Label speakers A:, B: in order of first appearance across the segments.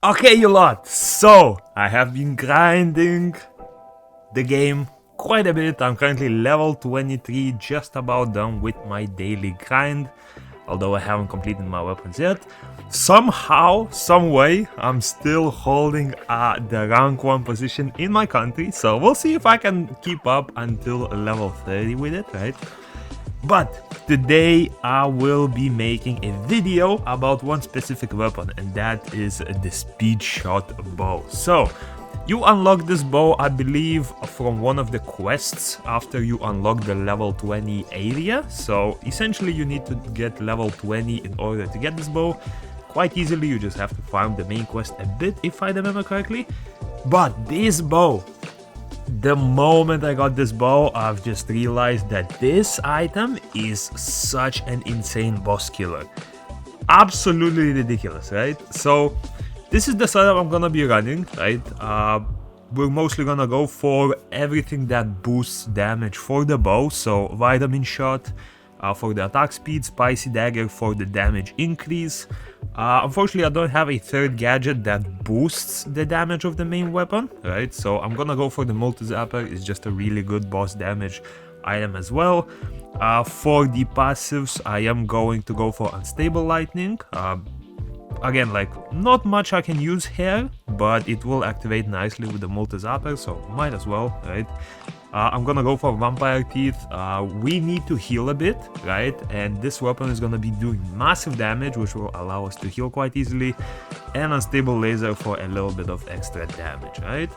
A: Okay, you lot, so I have been grinding the game quite a bit. I'm currently level 23, just about done with my daily grind, although I haven't completed my weapons yet. Somehow, some way, I'm still holding the rank 1 position in my country, so we'll see if I can keep up until level 30 with it, right? But today I will be making a video about one specific weapon, and that is the Speedshot bow. So you unlock this bow, I believe, from one of the quests after you unlock the level 20 area. So essentially you need to get level 20 in order to get this bow. Quite easily, you just have to farm the main quest a bit, if I remember correctly. But this bow, the moment I got this bow, I've just realized that this item is such an insane boss killer. Absolutely ridiculous, right? So this is the setup I'm gonna be running, right? We're mostly gonna go for everything that boosts damage for the bow. So vitamin shot for the attack speed, spicy dagger for the damage increase. Unfortunately, I don't have a third gadget that boosts the damage of the main weapon, right? So I'm gonna go for the multi-zapper. It's just a really good boss damage item as well. For the passives, I am going to go for unstable lightning. Again, like, not much I can use here, but it will activate nicely with the multi-zapper, so might as well, right? I'm gonna go for vampire teeth. We need to heal a bit, right? And this weapon is gonna be doing massive damage, which will allow us to heal quite easily. And unstable laser for a little bit of extra damage, right?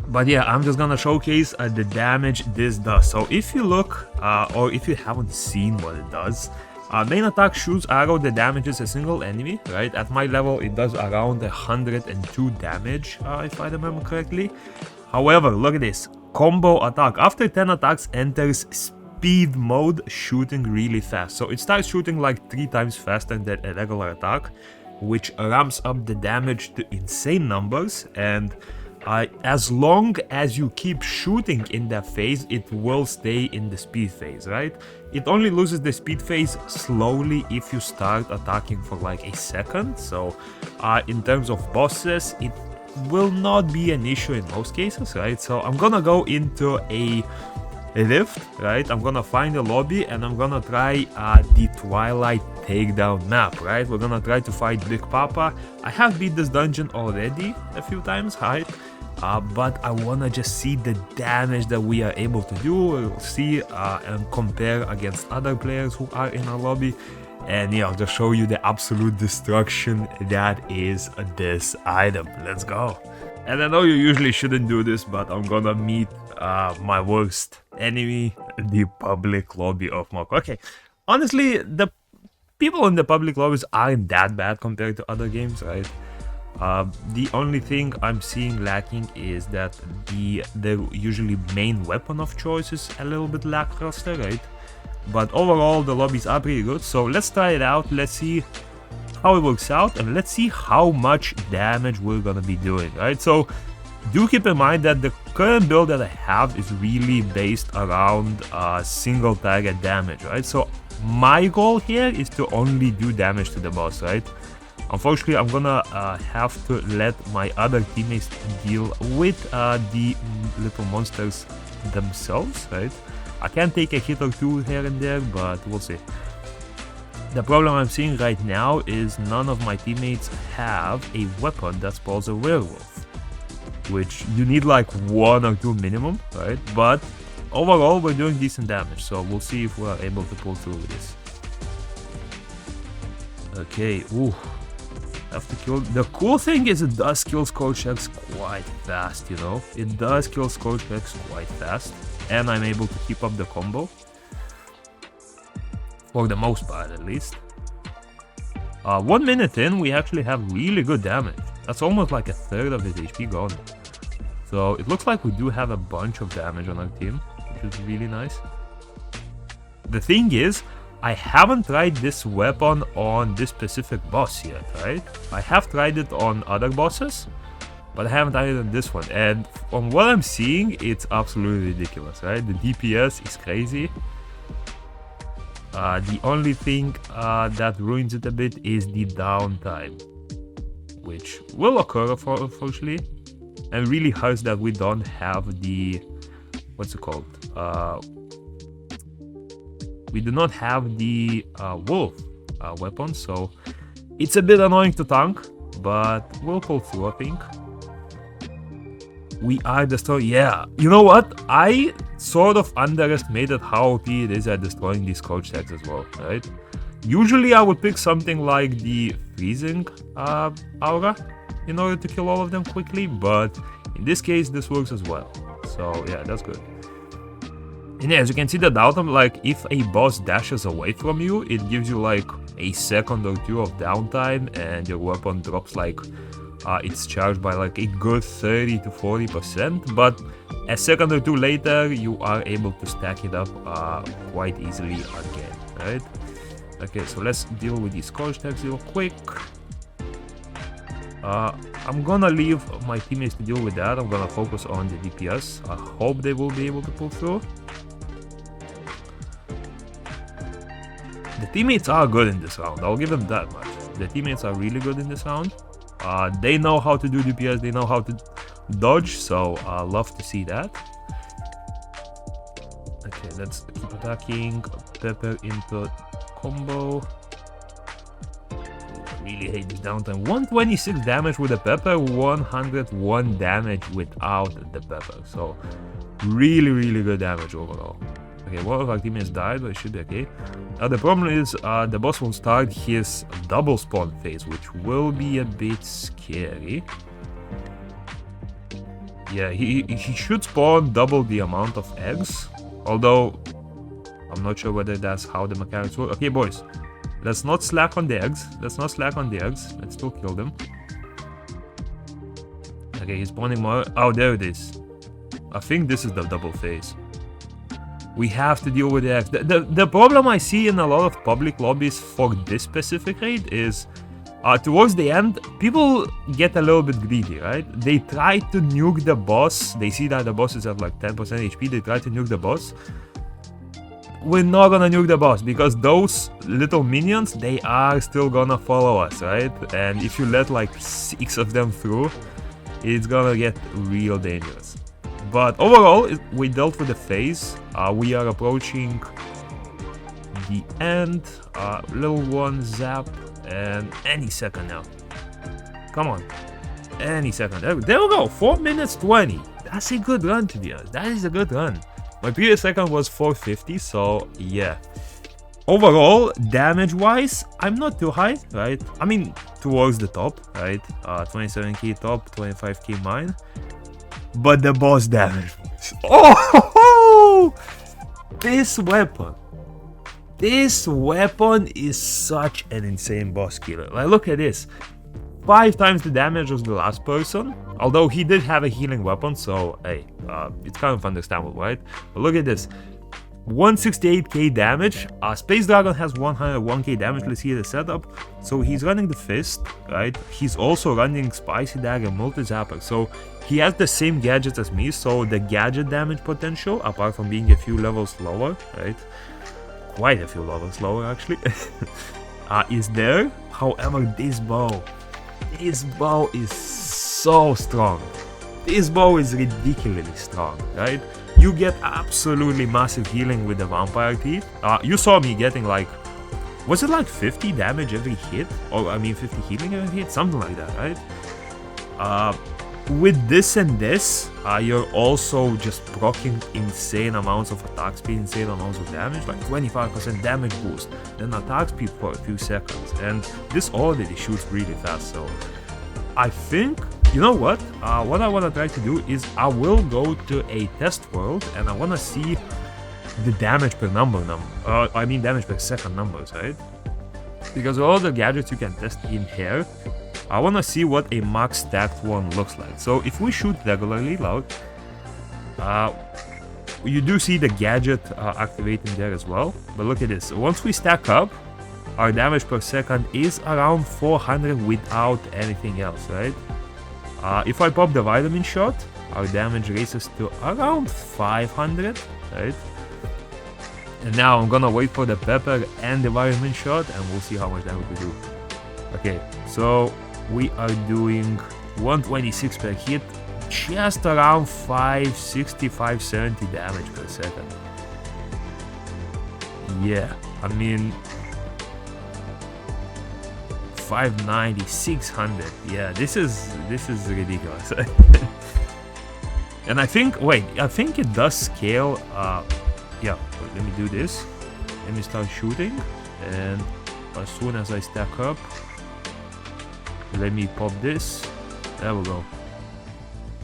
A: But yeah, I'm just gonna showcase the damage this does. So if you look, or if you haven't seen what it does, main attack shoots arrow that damages a single enemy, right? At my level, it does around 102 damage, if I remember correctly. However, look at this. Combo attack. After 10 attacks, enters speed mode, shooting really fast. So it starts shooting like 3 times faster than a regular attack, which ramps up the damage to insane numbers. And as long as you keep shooting in that phase, it will stay in the speed phase, right? It only loses the speed phase slowly if you start attacking for like a second. So in terms of bosses, it will not be an issue in most cases, right? So I'm gonna go into a rift, right? I'm gonna find a lobby and I'm gonna try the Twilight takedown map, right? We're gonna try to fight Big Papa. I have beat this dungeon already a few times, right? But I wanna just see the damage that we are able to do. We'll see and compare against other players who are in our lobby. And yeah, I'll just show you the absolute destruction that is this item. Let's go. And I know you usually shouldn't do this, but I'm gonna meet my worst enemy, the public lobby of moco. Okay, honestly, the people in the public lobbies aren't that bad compared to other games, right? The only thing I'm seeing lacking is that the usually main weapon of choice is a little bit lackluster, right? But overall, the lobbies are pretty good, so let's try it out. Let's see how it works out, and let's see how much damage we're gonna be doing, right? So do keep in mind that the current build that I have is really based around single target damage, right? So my goal here is to only do damage to the boss, right? Unfortunately, I'm gonna have to let my other teammates deal with the little monsters themselves, right? I can take a hit or two here and there, but we'll see. The problem I'm seeing right now is none of my teammates have a weapon that spawns a werewolf, which you need like 1 or 2 minimum, right? But overall, we're doing decent damage, so we'll see if we're able to pull through with this. Okay, ooh. Have to kill. The cool thing is it does kill skull checks quite fast, you know? It does kill skull checks quite fast. And I'm able to keep up the combo. For the most part, at least. 1 minute in, we actually have really good damage. That's almost like a third of his HP gone. So it looks like we do have a bunch of damage on our team, which is really nice. The thing is, I haven't tried this weapon on this specific boss yet, right? I have tried it on other bosses, but I haven't tried it on this one. And from what I'm seeing, it's absolutely ridiculous, right? The DPS is crazy. The only thing that ruins it a bit is the downtime, which will occur unfortunately, and really hurts that we don't have the, what's it called? We do not have the wolf weapon, so it's a bit annoying to tank, but we'll pull through, I think. We are destroying. Yeah, you know what? I sort of underestimated how OP it is at destroying these coach tags as well, right? Usually I would pick something like the freezing aura in order to kill all of them quickly, but in this case this works as well. So yeah, that's good. And yeah, as you can see, the downtime, like if a boss dashes away from you, it gives you like a second or two of downtime, and your weapon drops like it's charged by like a good 30 to 40%, but a second or two later you are able to stack it up quite easily again, right? Okay, so let's deal with these coach tags real quick. I'm gonna leave my teammates to deal with that. I'm gonna focus on the DPS. I hope they will be able to pull through. The teammates are good in this round, I'll give them that much. The teammates are really good in this round. They know how to do DPS, they know how to dodge, so I love to see that. Okay, let's keep attacking. Pepper input combo. Really hate this downtime. 126 damage with the pepper, 101 damage without the pepper. So really good damage overall. Okay, one of our teammates died, but it should be okay. The problem is the boss will start his double spawn phase, which will be a bit scary. Yeah, he should spawn double the amount of eggs, although I'm not sure whether that's how the mechanics work. Okay, boys, let's not slack on the eggs. Let's still kill them. Okay, he's spawning more. Oh, there it is. I think this is the double phase. We have to deal with the eggs. The problem I see in a lot of public lobbies for this specific raid is towards the end, people get a little bit greedy, right? They try to nuke the boss. They see that the boss is at like 10% HP. They try to nuke the boss. We're not gonna nuke the boss because those little minions, they are still gonna follow us, right? And if you let like 6 of them through, it's gonna get real dangerous. But overall, we dealt with the phase. We are approaching the end. Little one zap, and any second now. Come on, any second. There we go. 4 minutes 20. That's a good run, to be honest. That is a good run. My previous second was 450, so yeah. Overall, damage-wise, I'm not too high, right? I mean, towards the top, right? 27k top, 25k mine. But the boss damage. Oh, this weapon is such an insane boss killer. Like, look at this, 5 times the damage as the last person. Although he did have a healing weapon, so hey, it's kind of understandable, right? But look at this, 168k damage. Space Dragon has 101k damage. Let's see the setup. So he's running the fist, right? He's also running spicy dagger, multi zapper. So he has the same gadgets as me. So the gadget damage potential, apart from being a few levels lower, right? Quite a few levels lower actually, is there. However, this bow is so strong. This bow is ridiculously strong, right? You get absolutely massive healing with the vampire teeth. You saw me getting like, was it like 50 damage every hit? Or I mean 50 healing every hit? Something like that, right? With this and this, you're also just proccing insane amounts of attack speed, insane amounts of damage, like 25% damage boost, then attack speed for a few seconds. And this already shoots really fast, so I think, you know what I want to try to do is I will go to a test world and I want to see the damage per damage per second numbers, right? Because all the gadgets you can test in here, I want to see what a max stacked one looks like. So if we shoot regularly loud, you do see the gadget activating there as well. But look at this, once we stack up, our damage per second is around 400 without anything else, right? If I pop the vitamin shot, our damage raises to around 500, right? And now I'm gonna wait for the pepper and the vitamin shot and we'll see how much damage we do. Okay, so we are doing 126 per hit, just around 560, 570 damage per second. Yeah, I mean 590, 600. Yeah, this is ridiculous. And I think it does scale. Yeah, wait, let me do this. Let me start shooting, and as soon as I stack up, let me pop this. There we go.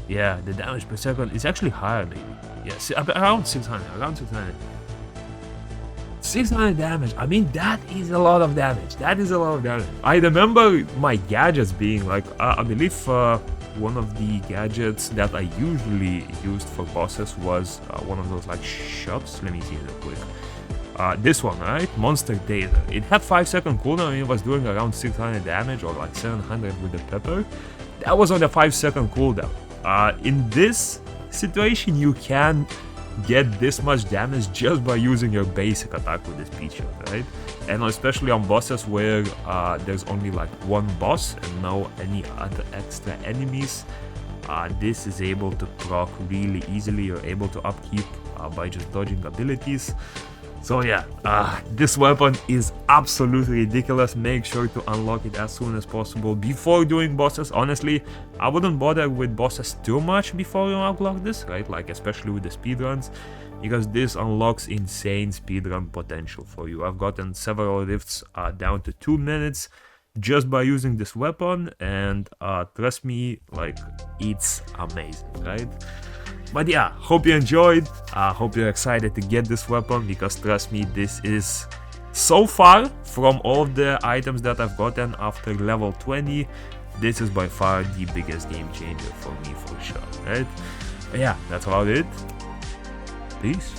A: Yeah, the damage per second is actually higher, maybe. Yes, around 600. Around 600. 600 damage. I mean, that is a lot of damage. That is a lot of damage. I remember my gadgets being like, I believe one of the gadgets that I usually used for bosses was one of those like shots. Let me see real quick. This one, right? Monster Taser. It had 5-second cooldown and it was doing around 600 damage or like 700 with the pepper. That was on the 5-second cooldown. In this situation, you can get this much damage just by using your basic attack with the Speedshot, right? And especially on bosses where there's only like one boss and no any other extra enemies, this is able to proc really easily. You're able to upkeep by just dodging abilities. So yeah, this weapon is absolutely ridiculous. Make sure to unlock it as soon as possible before doing bosses. Honestly, I wouldn't bother with bosses too much before you unlock this, right? Like especially with the speedruns, because this unlocks insane speedrun potential for you. I've gotten several rifts down to 2 minutes just by using this weapon, and trust me, like, it's amazing, right? But yeah, hope you enjoyed. Hope you're excited to get this weapon, because trust me, this is, so far from all of the items that I've gotten after level 20, this is by far the biggest game changer for me, for sure, right? But yeah, that's about it. Peace.